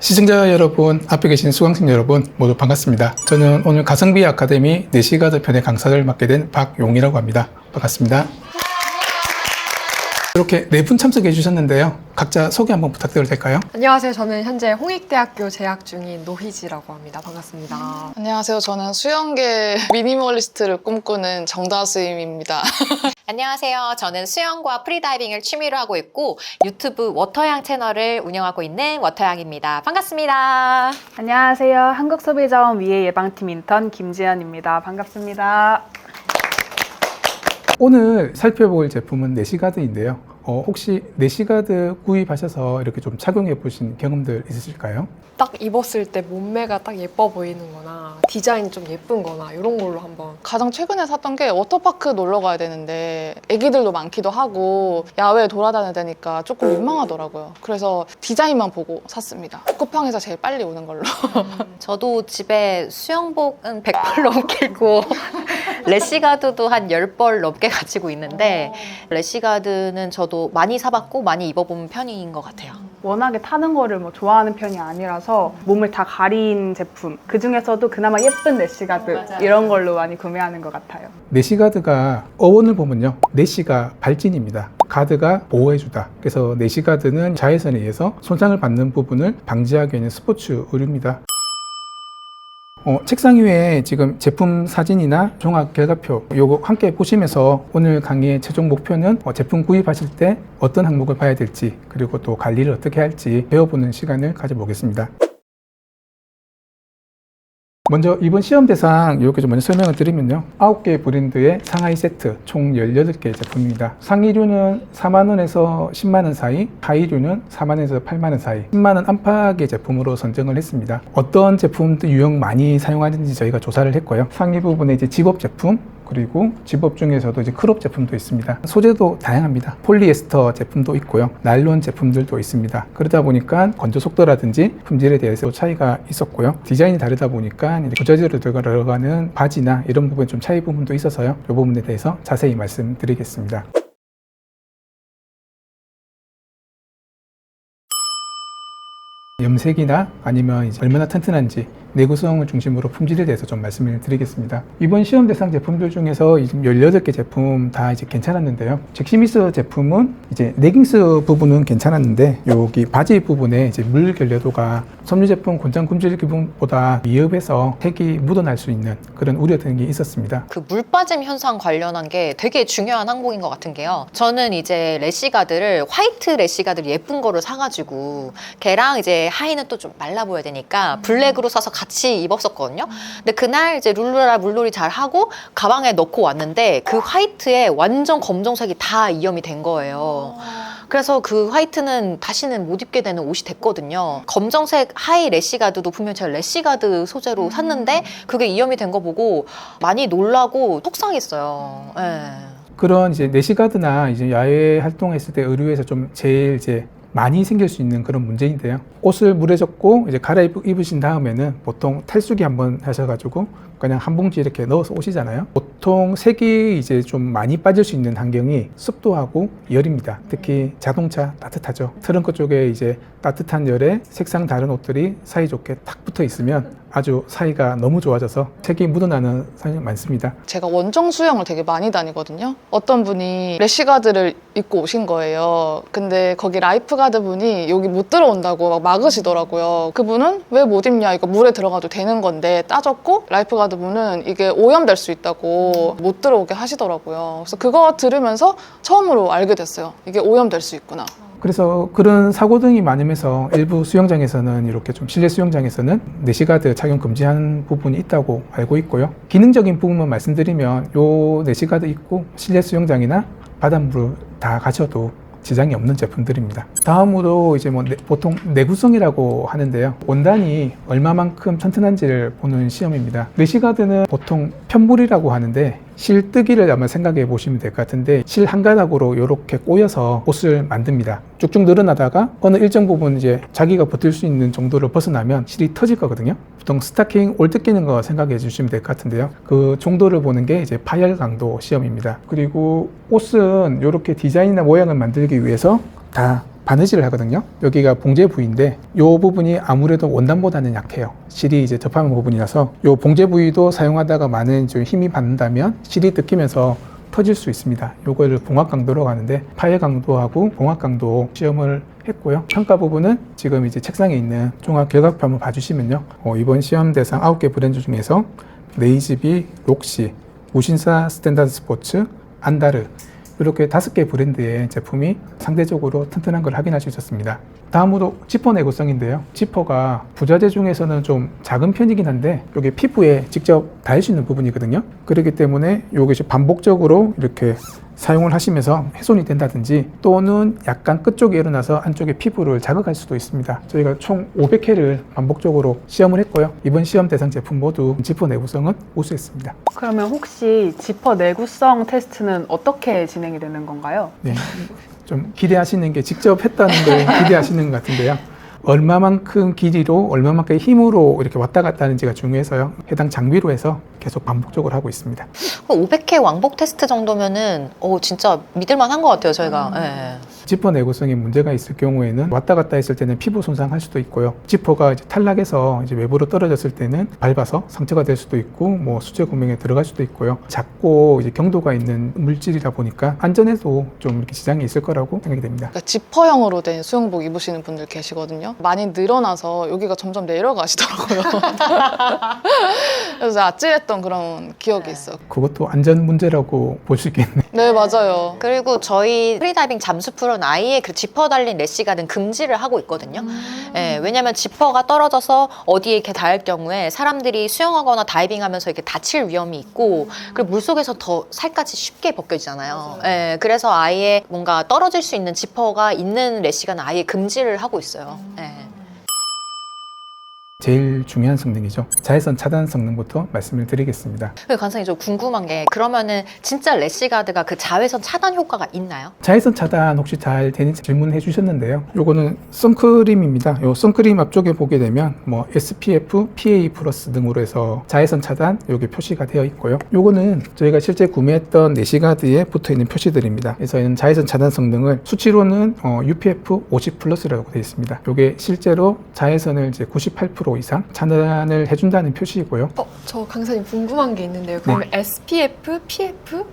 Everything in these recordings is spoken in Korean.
시청자 여러분, 앞에 계신 수강생 여러분 모두 반갑습니다. 저는 오늘 가성비 아카데미 내시가드 편의 강사를 맡게 된 박용이라고 합니다. 반갑습니다. 이렇게 4분 참석해 주셨는데요. 각자 소개 한번 부탁드려도 될까요? 안녕하세요. 저는 현재 홍익대학교 재학 중인 노희지라고 합니다. 반갑습니다. 안녕하세요. 저는 수영계 미니멀리스트를 꿈꾸는 정다수임입니다. 안녕하세요. 저는 수영과 프리다이빙을 취미로 하고 있고 유튜브 워터양 채널을 운영하고 있는 워터양입니다. 반갑습니다. 안녕하세요. 한국소비자원 위해 예방팀 인턴 김지연입니다. 반갑습니다. 오늘 살펴볼 제품은 내시가드인데요. 혹시 내시가드 구입하셔서 이렇게 좀 착용해 보신 경험들 있으실까요? 딱 입었을 때 몸매가 딱 예뻐 보이는 거나 디자인이 좀 예쁜 거나 이런 걸로 한번. 가장 최근에 샀던 게 워터파크 놀러 가야 되는데 애기들도 많기도 하고 야외에 돌아다녀야 되니까 조금 민망하더라고요. 그래서 디자인만 보고 샀습니다. 쿠팡에서 제일 빨리 오는 걸로. 저도 집에 수영복은 100벌 넘기고 래시가드도 한 10벌 넘게 가지고 있는데 래시가드는 저도 많이 사봤고 많이 입어본 편인 것 같아요. 워낙에 타는 거를 좋아하는 편이 아니라서 몸을 다 가린 제품, 그 중에서도 그나마 예쁜 래시가드 이런 걸로 많이 구매하는 것 같아요. 내시가드가 어원을 보면요. 내시가 발진입니다. 가드가 보호해주다. 그래서 내시가드는 자외선에 의해서 손상을 받는 부분을 방지하기 위한 스포츠 의류입니다. 책상 위에 지금 제품 사진이나 종합 결과표 요거 함께 보시면서 오늘 강의의 최종 목표는 제품 구입하실 때 어떤 항목을 봐야 될지 그리고 또 관리를 어떻게 할지 배워보는 시간을 가져보겠습니다. 먼저 이번 시험 대상 이렇게 좀 먼저 설명을 드리면요. 9개 브랜드의 상하이 세트 총 18개 제품입니다. 상위류는 4만원에서 10만원 사이, 하위류는 4만원에서 8만원 사이 10만원 안팎의 제품으로 선정을 했습니다. 어떤 제품도 유형 많이 사용하는지 저희가 조사를 했고요. 상위 부분에 이제 집업 제품 그리고 집업 중에서도 이제 크롭 제품도 있습니다. 소재도 다양합니다. 폴리에스터 제품도 있고요. 나일론 제품들도 있습니다. 그러다 보니까 건조 속도라든지 품질에 대해서 차이가 있었고요. 디자인이 다르다 보니까 부자재로 들어가는 바지나 이런 부분 좀 차이 부분도 있어서요. 이 부분에 대해서 자세히 말씀드리겠습니다. 염색이나 아니면 이제 얼마나 튼튼한지 내구성을 중심으로 품질에 대해서 좀 말씀을 드리겠습니다. 이번 시험 대상 제품들 중에서 18개 제품 다 이제 괜찮았는데요. 잭시미스 제품은 이제 레깅스 부분은 괜찮았는데 여기 바지 부분에 이제 물 결여도가 섬유 제품 권장 품질 기준보다 미흡해서 색이 묻어날 수 있는 그런 우려 등이 있었습니다. 그 물빠짐 현상 관련한 게 되게 중요한 항목인 것 같은 게요. 저는 이제 래시가드를 화이트 래시가드를 예쁜 거를 사가지고 걔랑 이제 하의는 또 좀 말라 보여야 되니까 블랙으로 사서 같이 입었었거든요. 근데 그날 이제 룰루라 물놀이 잘 하고 가방에 넣고 왔는데 그 화이트에 완전 검정색이 다 이염이 된 거예요. 그래서 그 화이트는 다시는 못 입게 되는 옷이 됐거든요. 검정색 하이 래시가드도 분명 제가 래시가드 소재로 샀는데 그게 이염이 된 거 보고 많이 놀라고 속상했어요. 네. 그런 이제 내시가드나 이제 야외 활동했을 때 의류에서 좀 제일 이제 많이 생길 수 있는 그런 문제인데요. 옷을 물에 젖고 이제 갈아입으신 다음에는 보통 탈수기 한번 하셔가지고 그냥 한 봉지 이렇게 넣어서 오시잖아요. 보통 색이 이제 좀 많이 빠질 수 있는 환경이 습도하고 열입니다. 특히 자동차 따뜻하죠. 트렁크 쪽에 이제 따뜻한 열에 색상 다른 옷들이 사이좋게 딱 붙어 있으면 아주 사이가 너무 좋아져서 색이 묻어나는 상황이 많습니다. 제가 원정 수영을 되게 많이 다니거든요. 어떤 분이 래시가드를 입고 오신 거예요. 근데 거기 라이프가드 분이 여기 못 들어온다고 막 막으시더라고요. 그분은 왜 못 입냐, 이거 물에 들어가도 되는 건데 따졌고, 라이프가드 분은 이게 오염될 수 있다고 못 들어오게 하시더라고요. 그래서 그거 들으면서 처음으로 알게 됐어요. 이게 오염될 수 있구나. 그래서 그런 사고 등이 많으면서 일부 수영장에서는 이렇게 좀 실내 수영장에서는 내시가드 착용 금지한 부분이 있다고 알고 있고요. 기능적인 부분만 말씀드리면 요 내시가드 입고 실내 수영장이나 바닷물을 다 가셔도 지장이 없는 제품들입니다. 다음으로 이제 보통 내구성이라고 하는데요. 원단이 얼마만큼 튼튼한지를 보는 시험입니다. 내시가드는 보통 편물이라고 하는데 실뜨기를 아마 생각해 보시면 될 것 같은데 실 한 가닥으로 이렇게 꼬여서 옷을 만듭니다. 쭉쭉 늘어나다가 어느 일정 부분 이제 자기가 버틸 수 있는 정도를 벗어나면 실이 터질 거거든요. 보통 스타킹 올 뜯기는 거 생각해 주시면 될 것 같은데요. 그 정도를 보는 게 이제 파열 강도 시험입니다. 그리고 옷은 이렇게 디자인이나 모양을 만들기 위해서 다 바느질을 하거든요. 여기가 봉제 부위인데 이 부분이 아무래도 원단보다는 약해요. 실이 이제 접하는 부분이라서 이 봉제 부위도 사용하다가 많은 좀 힘이 받는다면 실이 뜯기면서 터질 수 있습니다. 요거를 봉합 강도로 가는데 파열 강도하고 봉합 강도 시험을 했고요. 평가 부분은 지금 이제 책상에 있는 종합 결과표 한번 봐주시면요. 이번 시험 대상 9개 브랜드 중에서 네이지비, 록시, 무신사 스탠다드 스포츠, 안다르 이렇게 5개 브랜드의 제품이 상대적으로 튼튼한 걸 확인할 수 있었습니다. 다음으로 지퍼 내구성인데요. 지퍼가 부자재 중에서는 좀 작은 편이긴 한데 이게 피부에 직접 닿을 수 있는 부분이거든요. 그렇기 때문에 이것이 반복적으로 이렇게 사용을 하시면서 훼손이 된다든지 또는 약간 끝쪽에 일어나서 안쪽에 피부를 자극할 수도 있습니다. 저희가 총 500회를 반복적으로 시험을 했고요. 이번 시험 대상 제품 모두 지퍼 내구성은 우수했습니다. 그러면 혹시 지퍼 내구성 테스트는 어떻게 진행이 되는 건가요? 네, 좀 기대하시는 게 직접 했다는 걸 기대하시는 것 같은데요. 얼마만큼 길이로 얼마만큼 힘으로 이렇게 왔다 갔다 하는지가 중요해서요. 해당 장비로 해서 계속 반복적으로 하고 있습니다. 500회 왕복 테스트 정도면은 진짜 믿을만한 것 같아요, 저희가. 예. 지퍼 내구성에 문제가 있을 경우에는 왔다 갔다 했을 때는 피부 손상할 수도 있고요. 지퍼가 이제 탈락해서 이제 외부로 떨어졌을 때는 밟아서 상처가 될 수도 있고 뭐 수제 구멍에 들어갈 수도 있고요. 작고 이제 경도가 있는 물질이다 보니까 안전에도 좀 이렇게 지장이 있을 거라고 생각이 됩니다. 그러니까 지퍼형으로 된 수영복 입으시는 분들 계시거든요. 많이 늘어나서 여기가 점점 내려가시더라고요. 그래서 아찔했던 그런 기억이 있어요. 그것도 안전 문제라고 볼 수 있겠네요. 네, 맞아요. 그리고 저희 프리다이빙 잠수 프로는 아예 그 지퍼 달린 래시가든 금지를 하고 있거든요. 예, 왜냐면 지퍼가 떨어져서 어디에 이렇게 닿을 경우에 사람들이 수영하거나 다이빙하면서 이렇게 다칠 위험이 있고 그리고 물속에서 더 살까지 쉽게 벗겨지잖아요. 예, 그래서 아예 뭔가 떨어질 수 있는 지퍼가 있는 래시가는 아예 금지를 하고 있어요. 예. 제일 중요한 성능이죠. 자외선 차단 성능부터 말씀을 드리겠습니다. 간사님 좀 궁금한 게 그러면은 진짜 래시가드가 그 자외선 차단 효과가 있나요? 자외선 차단 혹시 잘 되는지 질문해 주셨는데요. 요거는 선크림입니다. 요 선크림 앞쪽에 보게 되면 뭐 SPF, PA+ 등으로 해서 자외선 차단 요게 표시가 되어 있고요. 요거는 저희가 실제 구매했던 내시가드에 붙어 있는 표시들입니다. 그래서 이는 자외선 차단 성능을 수치로는 UPF 50+라고 되어 있습니다. 요게 실제로 자외선을 이제 98% 이상 차단을 해준다는 표시이고요. 저 강사님 궁금한 게 있는데요. 그러면 SPF, PF,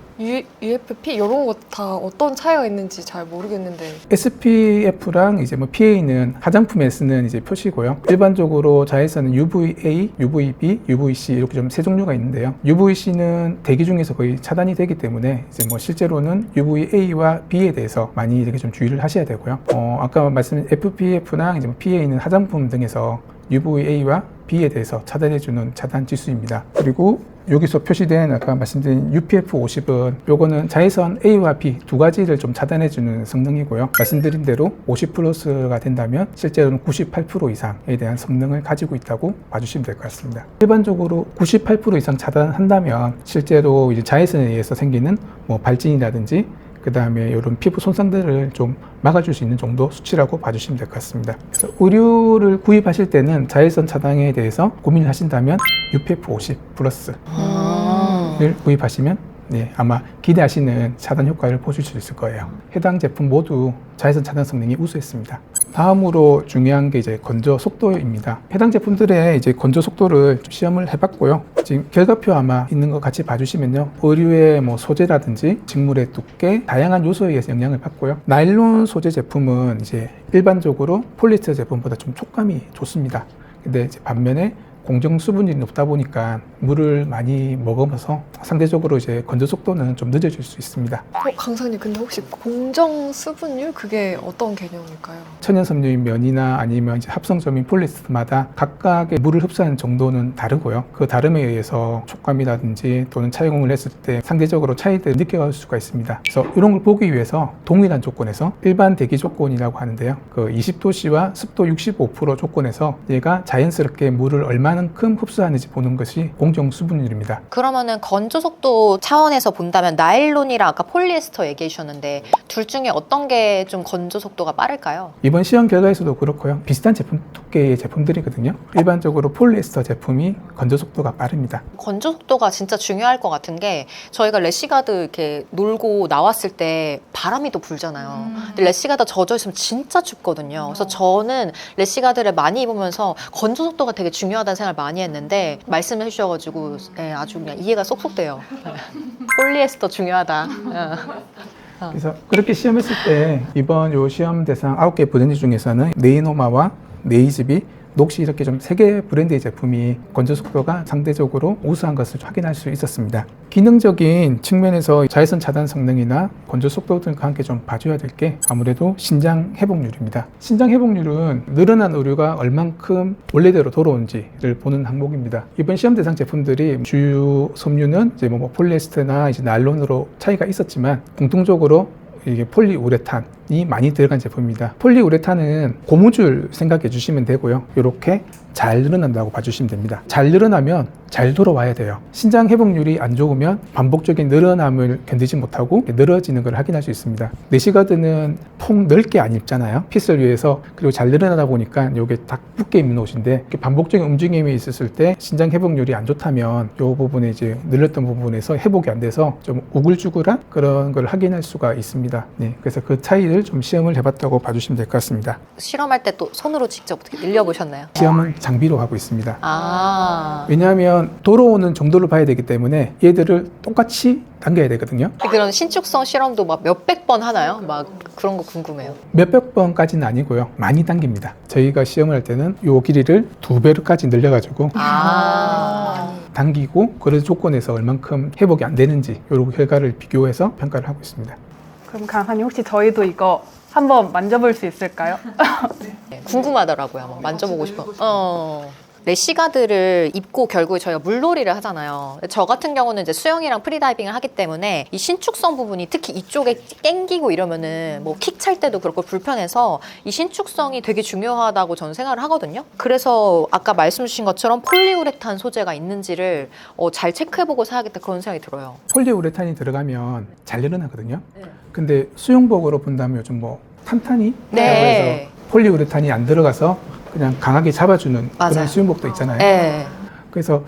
UFP 이런 거 다 어떤 차이가 있는지 잘 모르겠는데. SPF랑 이제 뭐 PA는 화장품에 쓰는 이제 표시고요. 일반적으로 자외선은 UVA, UVB, UVC 이렇게 좀 세 종류가 있는데요. UVC는 대기 중에서 거의 차단이 되기 때문에 이제 뭐 실제로는 UVA와 B에 대해서 많이 이렇게 좀 주의를 하셔야 되고요. 아까 말씀드린 FPF나 이제 뭐 PA는 화장품 등에서 UVA와 B에 대해서 차단해주는 차단 지수입니다. 그리고 여기서 표시된 아까 말씀드린 UPF 50은 요거는 자외선 A와 B 두 가지를 좀 차단해주는 성능이고요. 말씀드린 대로 50+가 된다면 실제로는 98% 이상에 대한 성능을 가지고 있다고 봐주시면 될 것 같습니다. 일반적으로 98% 이상 차단한다면 실제로 이제 자외선에 의해서 생기는 뭐 발진이라든지 그 다음에 이런 피부 손상들을 좀 막아줄 수 있는 정도 수치라고 봐주시면 될 것 같습니다. 그래서 의류를 구입하실 때는 자외선 차단에 대해서 고민을 하신다면 UPF 50+를 구입하시면 아마 기대하시는 차단 효과를 보실 수 있을 거예요. 해당 제품 모두 자외선 차단 성능이 우수했습니다. 다음으로 중요한 게 이제 건조 속도입니다. 해당 제품들의 이제 건조 속도를 시험을 해봤고요. 지금 결과표 아마 있는 거 같이 봐주시면요. 의류의 뭐 소재라든지 직물의 두께, 다양한 요소에 의해서 영향을 받고요. 나일론 소재 제품은 이제 일반적으로 폴리에스터 제품보다 좀 촉감이 좋습니다. 근데 이제 반면에 공정 수분율이 높다 보니까 물을 많이 먹으면서 상대적으로 이제 건조 속도는 좀 늦어질 수 있습니다. 강사님 근데 혹시 공정 수분율 그게 어떤 개념일까요? 천연섬유인 면이나 아니면 이제 합성점인 폴리에스터마다 각각의 물을 흡수하는 정도는 다르고요. 그 다름에 의해서 촉감이라든지 또는 차용을 했을 때 상대적으로 차이들을 느껴갈 수가 있습니다. 그래서 이런 걸 보기 위해서 동일한 조건에서 일반 대기 조건이라고 하는데요. 그 20도씨와 습도 65% 조건에서 얘가 자연스럽게 물을 얼마나 얼마만큼 흡수하는지 보는 것이 공정 수분율입니다. 그러면은 건조 속도 차원에서 본다면 나일론이랑 아까 폴리에스터 얘기해 주셨는데 둘 중에 어떤 게 좀 건조 속도가 빠를까요? 이번 시험 결과에서도 그렇고요. 비슷한 제품 두께의 제품들이거든요. 일반적으로 폴리에스터 제품이 건조 속도가 빠릅니다. 건조 속도가 진짜 중요할 것 같은 게 저희가 래시가드 이렇게 놀고 나왔을 때 바람이 또 불잖아요. 근데 래시가드 젖어 있으면 진짜 춥거든요. 그래서 저는 래시가드를 많이 입으면서 건조 속도가 되게 중요하다는 생각을 많이 했는데 말씀해 주셔가지고 네, 아주 그냥 이해가 쏙쏙 돼요. 폴리에스터 중요하다. 그래서 그렇게 시험했을 때 이번 요 시험 대상 9개 브랜드 중에서는 네이노마와 네이즈비, 녹시 이렇게 좀 3개 브랜드의 제품이 건조 속도가 상대적으로 우수한 것을 확인할 수 있었습니다. 기능적인 측면에서 자외선 차단 성능이나 건조 속도 등과 함께 좀 봐줘야 될 게 아무래도 신장 회복률입니다. 신장 회복률은 늘어난 오류가 얼만큼 원래대로 돌아온지를 보는 항목입니다. 이번 시험 대상 제품들이 주요 섬유는 이제 뭐 폴리에스테나 이제 나일론으로 차이가 있었지만 공통적으로 이게 폴리우레탄이 많이 들어간 제품입니다. 폴리우레탄은 고무줄 생각해 주시면 되고요. 이렇게 잘 늘어난다고 봐주시면 됩니다. 잘 늘어나면 잘 돌아와야 돼요. 신장 회복률이 안 좋으면 반복적인 늘어남을 견디지 못하고 늘어지는 걸 확인할 수 있습니다. 내시가드는 통 넓게 안 입잖아요. 핏을 위해서. 그리고 잘 늘어나다 보니까 이게 딱 붙게 입는 옷인데 반복적인 움직임이 있었을 때 신장 회복률이 안 좋다면 이 부분에 이제 늘렸던 부분에서 회복이 안 돼서 좀 우글쭈글한 그런 걸 확인할 수가 있습니다. 네, 그래서 그 차이를 좀 시험을 해봤다고 봐주시면 될 것 같습니다. 실험할 때 또 손으로 직접 어떻게 늘려보셨나요? 시험은 장비로 하고 있습니다. 왜냐하면 돌아오는 정도를 봐야 되기 때문에 얘들을 똑같이 당겨야 되거든요. 그런 신축성 실험도 막 몇백 번 하나요? 막 그런 거 궁금해요. 몇백 번까지는 아니고요. 많이 당깁니다. 저희가 시험을 할 때는 요 길이를 2배로까지 늘려가지고 당기고 그런 조건에서 얼만큼 회복이 안 되는지 이런 결과를 비교해서 평가를 하고 있습니다. 그럼 강사님 혹시 저희도 이거 한번 만져볼 수 있을까요? 네, 궁금하더라고요. 한번 만져보고 싶어. 래시가드를 입고 결국에 저희가 물놀이를 하잖아요. 저 같은 경우는 이제 수영이랑 프리다이빙을 하기 때문에 이 신축성 부분이 특히 이쪽에 땡기고 이러면은 뭐 킥 찰 때도 그렇고 불편해서 이 신축성이 되게 중요하다고 저는 생각을 하거든요. 그래서 아까 말씀 주신 것처럼 폴리우레탄 소재가 있는지를 잘 체크해보고 사야겠다 그런 생각이 들어요. 폴리우레탄이 들어가면 잘 늘어나거든요. 근데 수영복으로 본다면 요즘 뭐 탄탄이 네. 해서 폴리우레탄이 안 들어가서 그냥 강하게 잡아주는 맞아요. 그런 수영복도 있잖아요. 네. 그래서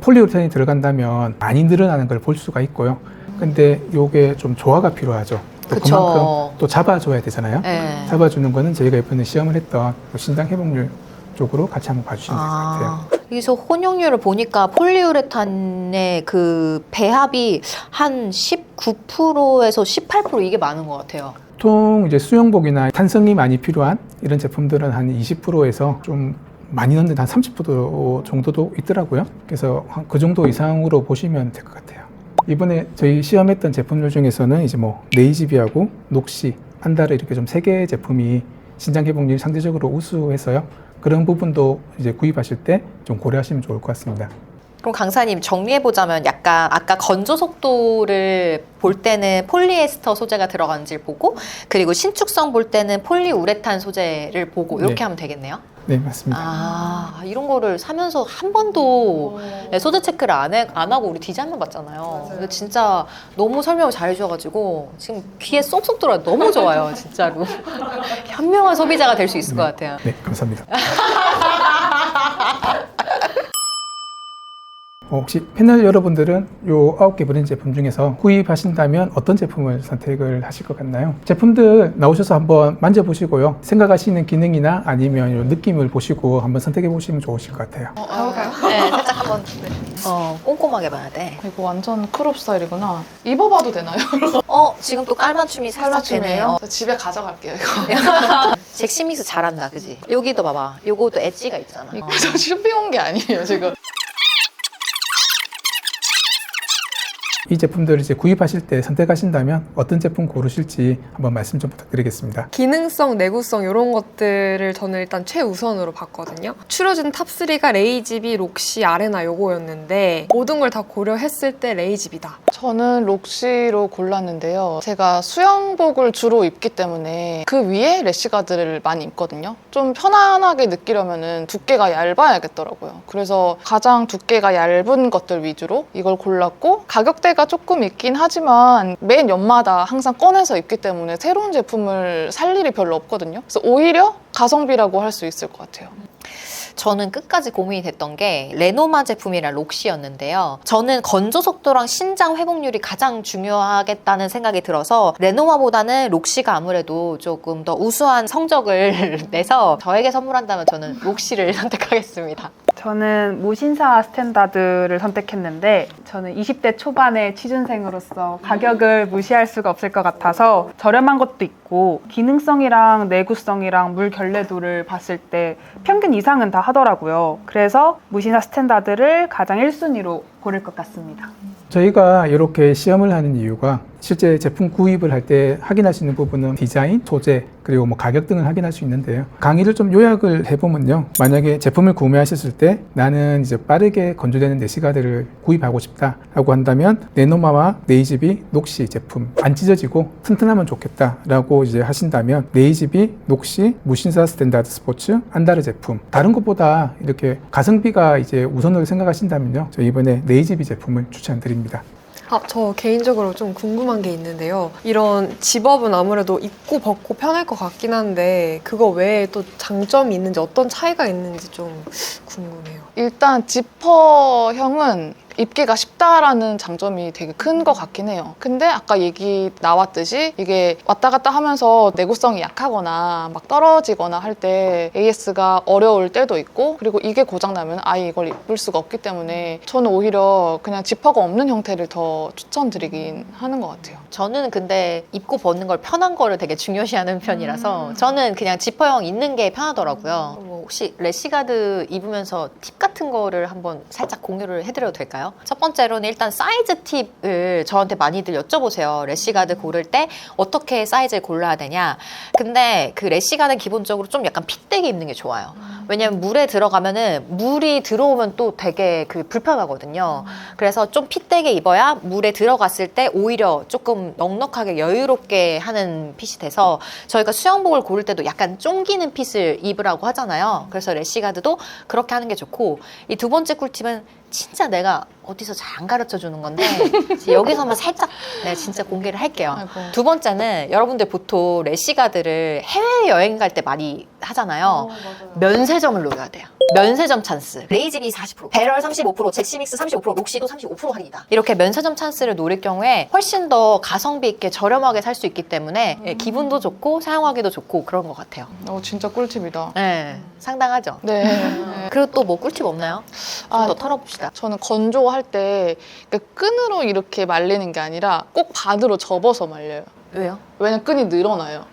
폴리우레탄이 들어간다면 많이 늘어나는 걸 볼 수가 있고요. 근데 요게 좀 조화가 필요하죠. 또 그쵸. 그만큼 또 잡아줘야 되잖아요. 네. 잡아주는 거는 저희가 이번에 시험을 했던 신장 회복률 쪽으로 같이 한번 봐주시면 될 것 같아요. 여기서 혼용률을 보니까 폴리우레탄의 그 배합이 한 19%에서 18% 이게 많은 것 같아요. 보통 이제 수영복이나 탄성이 많이 필요한 이런 제품들은 한 20%에서 좀 많이 넣는데 한 30% 정도도 있더라고요. 그래서 그 정도 이상으로 보시면 될 것 같아요. 이번에 저희 시험했던 제품들 중에서는 이제 뭐 네이지비하고 녹시, 안다르 이렇게 좀 3개의 제품이 신장 회복률이 상대적으로 우수해서요. 그런 부분도 이제 구입하실 때 좀 고려하시면 좋을 것 같습니다. 그럼 강사님 정리해보자면 약간 아까 건조 속도를 볼 때는 폴리에스터 소재가 들어간지를 보고 그리고 신축성 볼 때는 폴리우레탄 소재를 보고 이렇게 네. 하면 되겠네요? 네, 맞습니다. 이런 거를 사면서 한 번도 소재 체크를 안 하고 우리 디자인만 봤잖아요. 근데 진짜 너무 설명을 잘 해주셔가지고 지금 귀에 쏙쏙 들어요. 너무 좋아요, 진짜로. 현명한 소비자가 될 수 있을 것 같아요. 네, 감사합니다. 혹시 패널 여러분들은 요 9개 브랜드 제품 중에서 구입하신다면 어떤 제품을 선택을 하실 것 같나요? 제품들 나오셔서 한번 만져보시고요. 생각하시는 기능이나 아니면 요 느낌을 보시고 한번 선택해 보시면 좋으실 것 같아요. 해볼까요? 네, 살짝 한번 꼼꼼하게 봐야 돼. 이거 완전 크롭 스타일이구나. 입어봐도 되나요? 지금 또 깔맞춤이 살짝 되네요. 저 집에 가져갈게요, 이거. 잭시믹스 잘한다, 그지? 여기도 봐봐. 요것도 엣지가 있잖아. 이거 저 쇼핑 온 게 아니에요, 지금. 이 제품들을 이제 구입하실 때 선택하신다면 어떤 제품 고르실지 한번 말씀 좀 부탁드리겠습니다. 기능성, 내구성 이런 것들을 저는 일단 최우선으로 봤거든요. 추려진 탑3가 레이지비, 록시, 아레나 요거였는데 모든 걸 다 고려했을 때 레이지비다. 저는 록시로 골랐는데요. 제가 수영복을 주로 입기 때문에 그 위에 래시가드를 많이 입거든요. 좀 편안하게 느끼려면 두께가 얇아야겠더라고요. 그래서 가장 두께가 얇은 것들 위주로 이걸 골랐고, 가격대가 조금 있긴 하지만 매 년마다 항상 꺼내서 입기 때문에 새로운 제품을 살 일이 별로 없거든요. 그래서 오히려 가성비라고 할 수 있을 것 같아요. 저는 끝까지 고민이 됐던 게 레노마 제품이랑 록시였는데요. 저는 건조 속도랑 신장 회복률이 가장 중요하겠다는 생각이 들어서 레노마보다는 록시가 아무래도 조금 더 우수한 성적을 내서 저에게 선물한다면 저는 록시를 선택하겠습니다. 저는 무신사 스탠다드를 선택했는데 저는 20대 초반의 취준생으로서 가격을 무시할 수가 없을 것 같아서 저렴한 것도 있고 기능성이랑 내구성이랑 물 결례도를 봤을 때 평균 이상은 다 하더라고요. 그래서 무신사 스탠다드를 가장 1순위로 고를 것 같습니다. 저희가 이렇게 시험을 하는 이유가 실제 제품 구입을 할 때 확인할 수 있는 부분은 디자인, 소재, 그리고 뭐 가격 등을 확인할 수 있는데요. 강의를 좀 요약을 해보면요. 만약에 제품을 구매하셨을 때 나는 이제 빠르게 건조되는 내시가드를 구입하고 싶다라고 한다면 레노마와 네이지비, 녹시 제품 안 찢어지고 튼튼하면 좋겠다라고 이제 하신다면 네이지비, 녹시, 무신사 스탠다드 스포츠, 안다르 제품 다른 것보다 이렇게 가성비가 이제 우선으로 생각하신다면요. 저 이번에 네이지비 제품을 추천드립니다. 저 개인적으로 좀 궁금한 게 있는데요. 이런 집업은 아무래도 입고 벗고 편할 것 같긴 한데 그거 외에 또 장점이 있는지 어떤 차이가 있는지 좀 궁금해요. 일단 지퍼형은 입기가 쉽다라는 장점이 되게 큰 것 같긴 해요. 근데 아까 얘기 나왔듯이 이게 왔다 갔다 하면서 내구성이 약하거나 막 떨어지거나 할 때 AS가 어려울 때도 있고, 그리고 이게 고장나면 아예 이걸 입을 수가 없기 때문에 저는 오히려 그냥 지퍼가 없는 형태를 더 추천드리긴 하는 것 같아요. 저는 근데 입고 벗는 걸 편한 거를 되게 중요시하는 편이라서 저는 그냥 지퍼형 있는 게 편하더라고요. 뭐 혹시 래시가드 입으면서 팁 같은 거를 한번 살짝 공유를 해드려도 될까요? 첫 번째로는 일단 사이즈 팁을 저한테 많이들 여쭤보세요. 래시가드 고를 때 어떻게 사이즈를 골라야 되냐. 근데 그 래시가드는 기본적으로 좀 약간 핏되게 입는 게 좋아요. 왜냐면 물에 들어가면은 물이 들어오면 또 되게 그 불편하거든요. 그래서 좀 핏되게 입어야 물에 들어갔을 때 오히려 조금 넉넉하게 여유롭게 하는 핏이 돼서 저희가 수영복을 고를 때도 약간 쫑기는 핏을 입으라고 하잖아요. 그래서 래시가드도 그렇게 하는 게 좋고, 이 두 번째 꿀팁은 진짜 내가 어디서 잘 안 가르쳐 주는 건데 여기서만 살짝 내가 진짜 공개를 할게요. 아이고. 두 번째는 여러분들 보통 래시가드를 해외여행 갈 때 많이 하잖아요. 면세점을 노려야 돼요. 면세점 찬스. 레이지비 40%, 배럴 35%, 잭시믹스 35%, 록시도 35% 할인이다. 이렇게 면세점 찬스를 노릴 경우에 훨씬 더 가성비 있게 저렴하게 살 수 있기 때문에 예, 기분도 좋고 사용하기도 좋고 그런 것 같아요. 진짜 꿀팁이다. 네, 상당하죠. 네. 그리고 또 뭐 꿀팁 없나요? 좀 더 털어봅시다. 저는 건조할 때 끈으로 이렇게 말리는 게 아니라 꼭 반으로 접어서 말려요. 왜요? 왜냐면 끈이 늘어나요.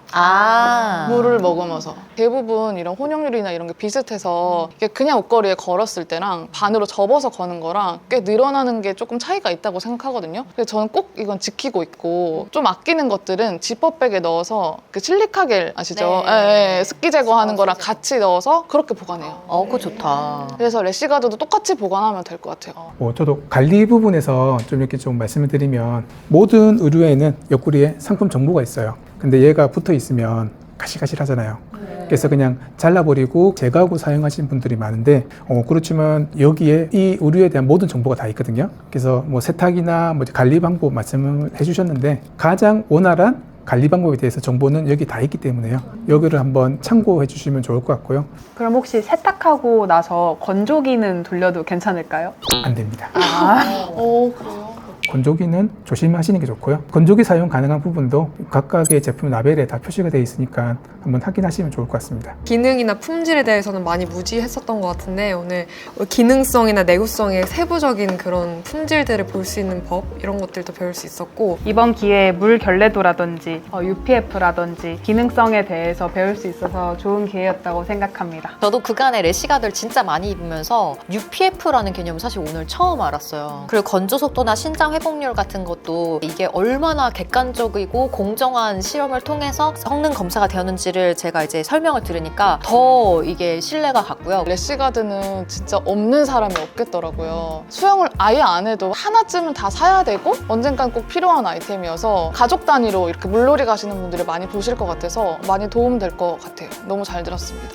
물을 먹으면서. 대부분 이런 혼용률이나 이런 게 비슷해서 이게 그냥 옷걸이에 걸었을 때랑 반으로 접어서 거는 거랑 꽤 늘어나는 게 조금 차이가 있다고 생각하거든요. 그래서 저는 꼭 이건 지키고 있고, 좀 아끼는 것들은 지퍼백에 넣어서 그 실리카겔 아시죠? 네. 예, 습기 제거하는 거랑 같이 넣어서 그렇게 보관해요. 그거 좋다. 그래서 래시가드도 똑같이 보관하면 될 것 같아요. 저도 관리 부분에서 좀 이렇게 좀 말씀을 드리면 모든 의류에는 옆구리에 상품 정보가 있어요. 근데 얘가 붙어 있으면 가시가시하잖아요. 그래서 그냥 잘라버리고 제거하고 사용하시는 분들이 많은데 그렇지만 여기에 이 의류에 대한 모든 정보가 다 있거든요. 그래서 뭐 세탁이나 뭐 관리 방법 말씀을 해주셨는데 가장 원활한 관리 방법에 대해서 정보는 여기 다 있기 때문에요. 여기를 한번 참고해 주시면 좋을 것 같고요. 그럼 혹시 세탁하고 나서 건조기는 돌려도 괜찮을까요? 안 됩니다. 그래요? 건조기는 조심하시는 게 좋고요. 건조기 사용 가능한 부분도 각각의 제품 라벨에 다 표시가 되어 있으니까 한번 확인하시면 좋을 것 같습니다. 기능이나 품질에 대해서는 많이 무지했었던 것 같은데 오늘 기능성이나 내구성의 세부적인 그런 품질들을 볼 수 있는 법 이런 것들도 배울 수 있었고, 이번 기회에 물 결례도라든지 UPF라든지 기능성에 대해서 배울 수 있어서 좋은 기회였다고 생각합니다. 저도 그간에 래시가드를 진짜 많이 입으면서 UPF라는 개념을 사실 오늘 처음 알았어요. 그리고 건조 속도나 신장 회복률 같은 것도 이게 얼마나 객관적이고 공정한 실험을 통해서 성능 검사가 되었는지를 제가 이제 설명을 들으니까 더 이게 신뢰가 갔고요. 래시가드는 진짜 없는 사람이 없겠더라고요. 수영을 아예 안 해도 하나쯤은 다 사야 되고 언젠간 꼭 필요한 아이템이어서 가족 단위로 이렇게 물놀이 가시는 분들이 많이 보실 것 같아서 많이 도움될 것 같아요. 너무 잘 들었습니다.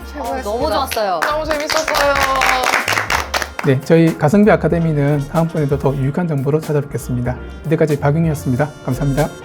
너무 좋았어요. 너무 재밌었어요. 네, 저희 가성비 아카데미는 다음번에도 더 유익한 정보로 찾아뵙겠습니다. 이때까지 박용이었습니다. 감사합니다.